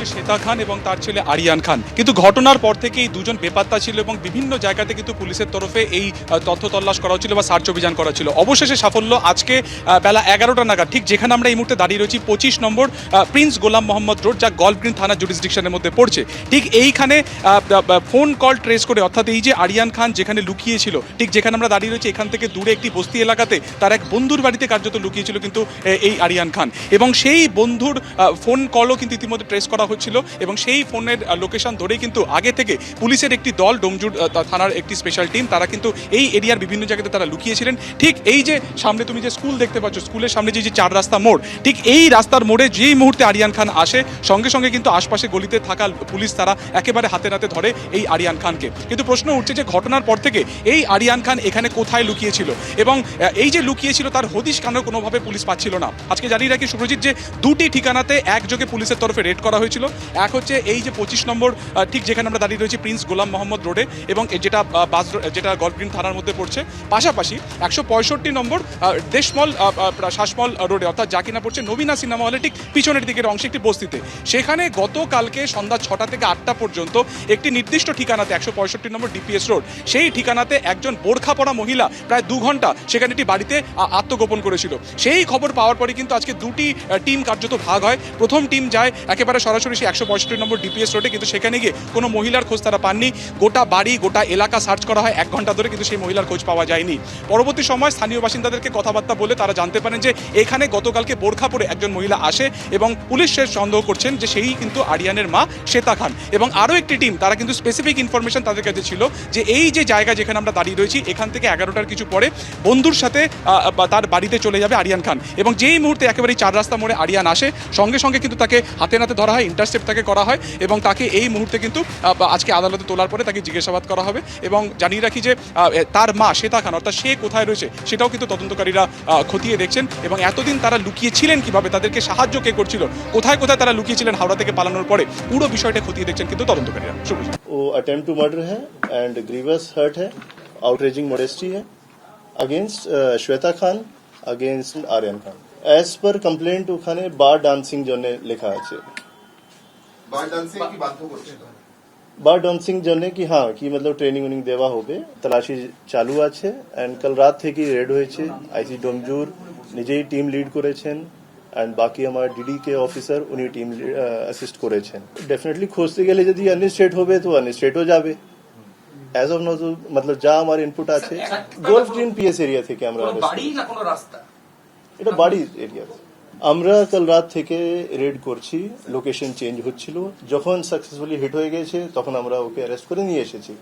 হচ্ছে শ্বেতা খান এবং তার ছেলে আরিয়ান খান। কিন্তু ঘটনার পর থেকে এই দুজন বেপাত্তা ছিল এবং বিভিন্ন জায়গাতে কিন্তু পুলিশের তরফে এই তথ্য তল্লাশ করা হচ্ছিল বা সার্চ অভিযান করা ছিল। অবশেষে সাফল্য আজকে বেলা 11টা নাগাদ, ঠিক যেখানে আমরা এই মুহূর্তে দাঁড়িয়ে রয়েছি 25 নম্বর প্রিন্স গোলাম মোহাম্মদ রোড, যা গল্ফ গ্রিন থানা জুরিসডিকশনের মধ্যে পড়ছে। ঠিক এইখানে ফোন কল ট্রেস করে, অর্থাৎ এই যে আরিয়ান খান যেখানে লুকিয়েছিল, ঠিক যেখানে আমরা দাঁড়িয়ে রয়েছি এখান থেকে দূরে একটি বস্তি এলাকাতে তার এক বন্ধুর বাড়িতে কার্যত লুকিয়েছিল কিন্তু এই আরিয়ান খান, এবং সেই বন্ধুর ফোন কলও কিন্তু ইতিমধ্যে ট্রেস করা হচ্ছিল এবং সেই ফোনের লোকেশন ধরেই কিন্তু আগে থেকে পুলিশের একটি দল, ডোমজুর থানার একটি স্পেশাল টিম, তারা কিন্তু এই এরিয়ার বিভিন্ন জায়গাতে তারা লুকিয়েছিলেন। ঠিক এই যে সামনে তুমি যে স্কুল দেখতে পাচ্ছ, স্কুলের সামনে যে চার রাস্তা মোড়, ঠিক এই রাস্তার মোড়ে যেই মুহূর্তে আরিয়ান খান আসে, সঙ্গে সঙ্গে কিন্তু আশপাশে গলিতে থাকা পুলিশ তারা একেবারে হাতে নাতে ধরে এই আরিয়ান খানকে। কিন্তু প্রশ্ন উঠছে যে ঘটনার পর থেকে এই আরিয়ান খান এখানে কোথায় লুকিয়েছিল, এবং এই যে লুকিয়েছিল তার হদিশ কেন কোনোভাবে পুলিশ পাচ্ছিল না। আজকে জানিয়ে রাখি সুব্রজিৎ, যে দুটি ঠিকানাতে একযোগে পুলিশের তরফে রেড করা হয়েছিল। এক হচ্ছে এই যে 25 নম্বর, ঠিক যেখানে আমরা দাঁড়িয়ে রয়েছি প্রিন্স গোলাম মোহাম্মদ রোডে, এবং যেটা গল্ফ গ্রিন থানার মধ্যে পড়ছে। পাশাপাশি 165 নম্বর দেশমল শাসমল রোডে, অর্থাৎ যা কিনা পড়ছে নবীনা সিনেমা হলে ঠিক পিছনের দিকের অংশে একটি বস্তিতে। সেখানে গতকালকে সন্ধ্যা 6টা থেকে 8টা পর্যন্ত একটি নির্দিষ্ট ঠিকানাতে 165 নম্বর ডিপিএস রোড, সেই ঠিকানাতে একজন বোরখা পরা মহিলা প্রায় 2 ঘন্টা সেখানে একটি বাড়িতে আত্মগোপন করেছিল। সেই খবর পাওয়ার পরে কিন্তু আজকে দুটি টিম কার্যত ভাগ হয়। প্রথম টিম যায় একেবারে সরাসরি সেই 165 নম্বর ডিপিএস রোডে, কিন্তু সেখানে গিয়ে কোনো মহিলার খোঁজ তারা পাননি। গোটা বাড়ি গোটা এলাকা সার্চ করা হয় 1 ঘন্টা ধরে, কিন্তু সেই মহিলার খোঁজ পাওয়া যায়নি। পরবর্তী সময় স্থানীয় বাসিন্দাদেরকে কথাবার্তা বলে তারা জানতে পারেন যে এখানে গতকালকে বোরখা পরে একজন মহিলা আসে, এবং পুলিশ সন্দেহ করছেন যে সেই কিন্তু আরিয়ানের মা শ্বেতা খান। এবং আরও একটি টিম, তারা কিন্তু স্পেসিফিক ইনফরমেশন তাদের কাছে ছিল যে এই যে জায়গা যেখানে আমরা দাঁড়িয়ে রয়েছি, এখান থেকে 11টার কিছু পরে বন্ধুর সাথে তার বাড়িতে চলে যাবে আরিয়ান খান। এবং যেই মুহূর্তে একেবারেই 4 রাস্তা মোড়ে আরিয়ান আসে, সঙ্গে সঙ্গে কিন্তু তাকে হাতে নাতে ধরা হয়, ইন্টারসেপ্ট তাকে করা হয়, এবং তাকে এই মুহূর্তে কিন্তু আজকে আদালতে তোলার পরে তাকে জিজ্ঞাসাবাদ করা হবে। এবং জানিয়ে রাখি যে তার মা শ্বেতা খান, অর্থাৎ সে কোথায় রয়েছে সেটাও কিন্তু তদন্তকারীরা খতিয়ে দেখছেন, এবং এতদিন তারা লুকিয়েছিলেন কিভাবে, তাদেরকে সাহায্য কে করছিল, কোথায় কোথায় তারা লুকিয়েছিলেন হাওড়া থেকে পালানোর পরে, পুরো বিষয়টা খতিয়ে দেখছেন কিন্তু তদন্তকারীরা। वो अटेम्प्ट टू मर्डर है एंड ग्रीवियस हर्ट है, आउटरेजिंग मोडेस्टी है against Shweta Khan, against Aryan Khan. As per complaint ওখানে বার ডান্সিং জন্য লেখা আছে। বার ডান্সিং কি বাধ্য করছিল? বার ডান্সিং জন্য কি হ্যাঁ কি मतलब ট্রেনিং উনিং দেওয়া হবে। তল্লাশি চালু আছে এন্ড কাল রাত থেকে রেড হয়েছে। আইসি ডোমজুর নিজেই টিম লিড করেছেন এন্ড বাকি আমার ডিডি কে অফিসার উনি টিম অ্যাসিস্ট করেছেন। ডেফিনেটলি খুঁজতে গেলে যদি আনস্টেট হবে তো আনস্টেটও যাবে। এজ অফ নাও मतलब যা আমার ইনপুট আছে গল্ফ গ্রিন পিএস এরিয়া থেকে আমরা বাড়ি না কোনো রাস্তা, এটা বাড়ি এরিয়া। আমরা কাল রাত থেকে রেড করছি, লোকেশন চেঞ্জ হচ্ছিল, যখন সাকসেসফুলি হিট হয়ে গেছে তখন আমরা ওকে অ্যারেস্ট করে নিয়ে এসেছি।